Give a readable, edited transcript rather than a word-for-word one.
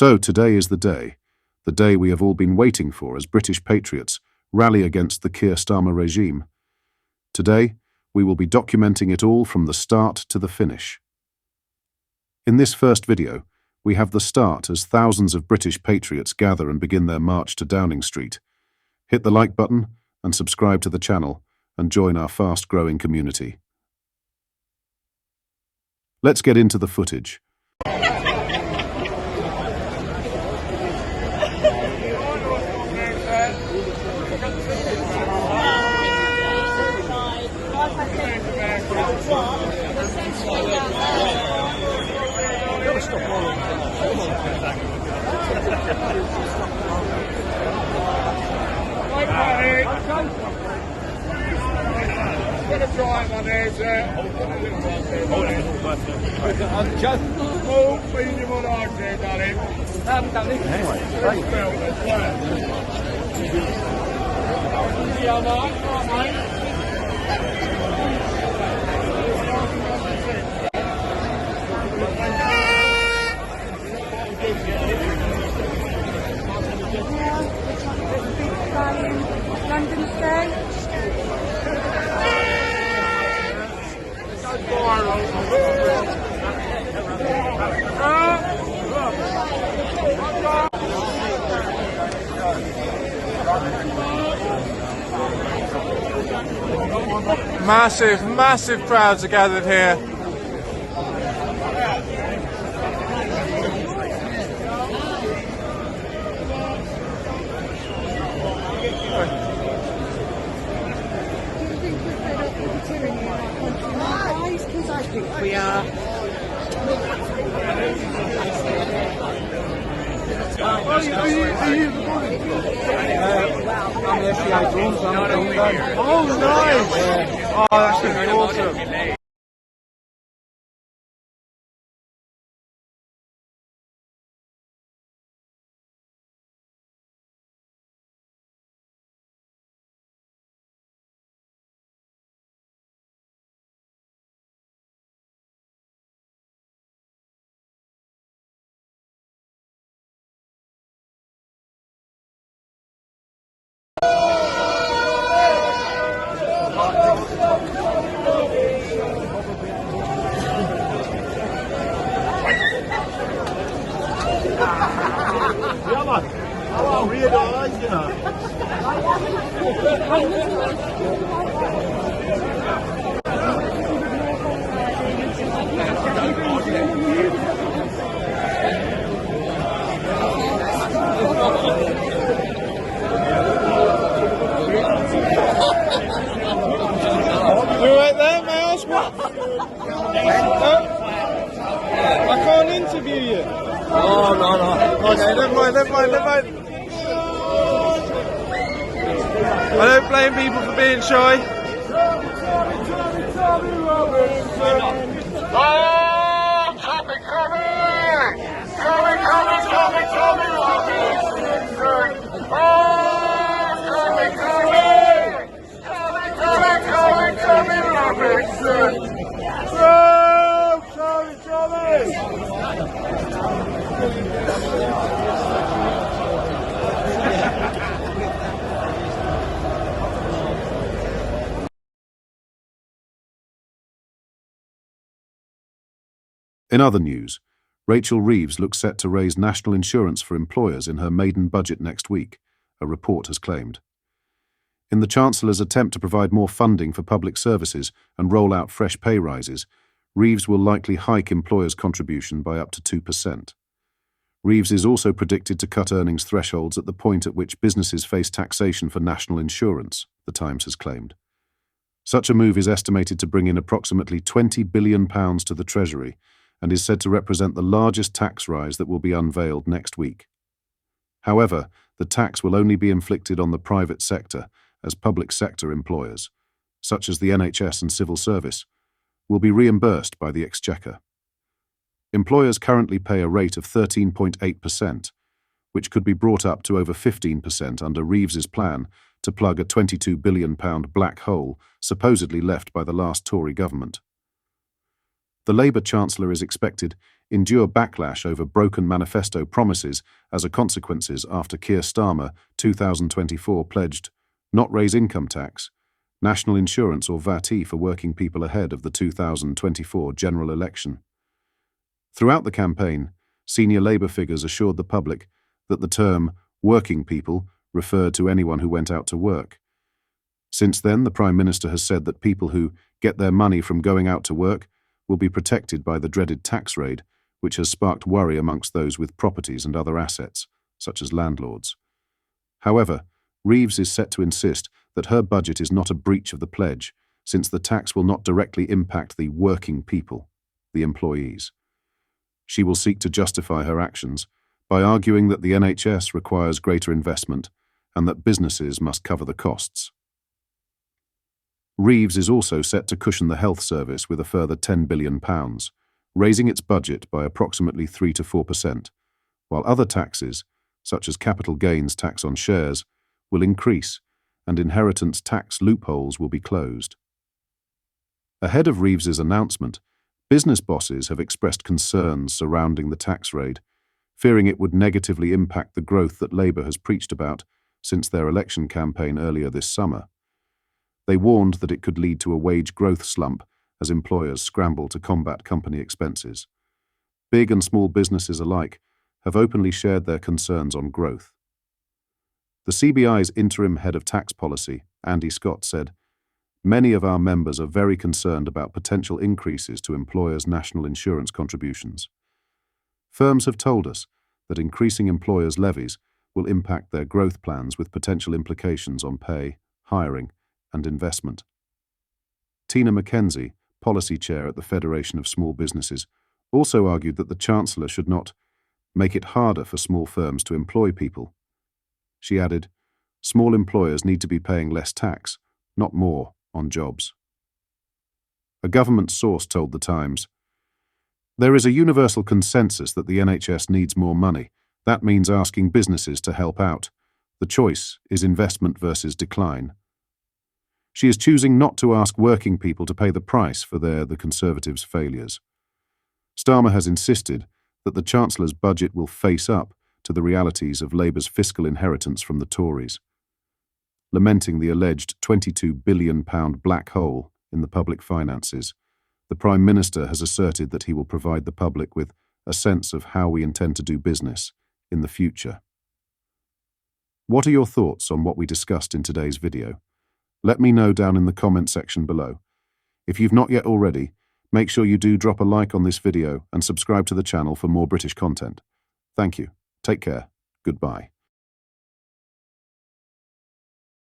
So today is the day we have all been waiting for as British patriots rally against the Starmer regime. Today, we will be documenting it all from the start to the finish. In this first video, we have the start as thousands of British patriots gather and begin their march to Downing Street. Hit the like button and subscribe to the channel and join our fast-growing community. Let's get into the footage. Get a drive on there, sir. I'm just feeling what I said, darling. I haven't done it. Anyway, yeah, mate. Right, mate. London Stage. Massive crowds are gathered here. We are. I'm the SCA Jones. Oh, nice! Oh, that's going to be awesome. Ja, man. Aber weird eyes, you know. You right there, may I ask what? I can't interview you. Oh, no. Okay, never mind. I don't blame people for being shy. Oh, Tommy Robinson! In other news, Rachel Reeves looks set to raise national insurance for employers in her maiden budget next week, a report has claimed. In the Chancellor's attempt to provide more funding for public services and roll out fresh pay rises, Reeves will likely hike employers' contribution by up to 2%. Reeves is also predicted to cut earnings thresholds at the point at which businesses face taxation for national insurance, the Times has claimed. Such a move is estimated to bring in approximately £20 billion to the Treasury and is said to represent the largest tax rise that will be unveiled next week. However, the tax will only be inflicted on the private sector, as public sector employers, such as the NHS and civil service, will be reimbursed by the Exchequer. Employers currently pay a rate of 13.8%, which could be brought up to over 15% under Reeves's plan to plug a £22 billion black hole supposedly left by the last Tory government. The Labour Chancellor is expected endure backlash over broken manifesto promises as a consequences after Keir Starmer, 2024, pledged not raise income tax, national insurance or VAT for working people ahead of the 2024 general election. Throughout the campaign, senior Labour figures assured the public that the term working people referred to anyone who went out to work. Since then, the Prime Minister has said that people who get their money from going out to work will be protected by the dreaded tax raid, which has sparked worry amongst those with properties and other assets, such as landlords. However, Reeves is set to insist that her budget is not a breach of the pledge, since the tax will not directly impact the working people, the employees. She will seek to justify her actions by arguing that the NHS requires greater investment and that businesses must cover the costs. Reeves is also set to cushion the health service with a further £10 billion, raising its budget by approximately 3 to 4%, while other taxes, such as capital gains tax on shares, will increase and inheritance tax loopholes will be closed. Ahead of Reeves's announcement, business bosses have expressed concerns surrounding the tax raid, fearing it would negatively impact the growth that Labour has preached about since their election campaign earlier this summer. They warned that it could lead to a wage growth slump as employers scramble to combat company expenses. Big and small businesses alike have openly shared their concerns on growth. The CBI's interim head of tax policy, Andy Scott, said, "Many of our members are very concerned about potential increases to employers' national insurance contributions. Firms have told us that increasing employers' levies will impact their growth plans with potential implications on pay, hiring, and investment." Tina McKenzie, policy chair at the Federation of Small Businesses, also argued that the Chancellor should not make it harder for small firms to employ people. She added, "Small employers need to be paying less tax, not more, on jobs." A government source told The Times, "There is a universal consensus that the NHS needs more money. That means asking businesses to help out. The choice is investment versus decline." She is choosing not to ask working people to pay the price for the Conservatives' failures. Starmer has insisted that the Chancellor's budget will face up to the realities of Labour's fiscal inheritance from the Tories. Lamenting the alleged £22 billion black hole in the public finances, the Prime Minister has asserted that he will provide the public with a sense of how we intend to do business in the future. What are your thoughts on what we discussed in today's video? Let me know down in the comment section below. If you've not yet already, make sure you do drop a like on this video and subscribe to the channel for more British content. Thank you. Take care. Goodbye.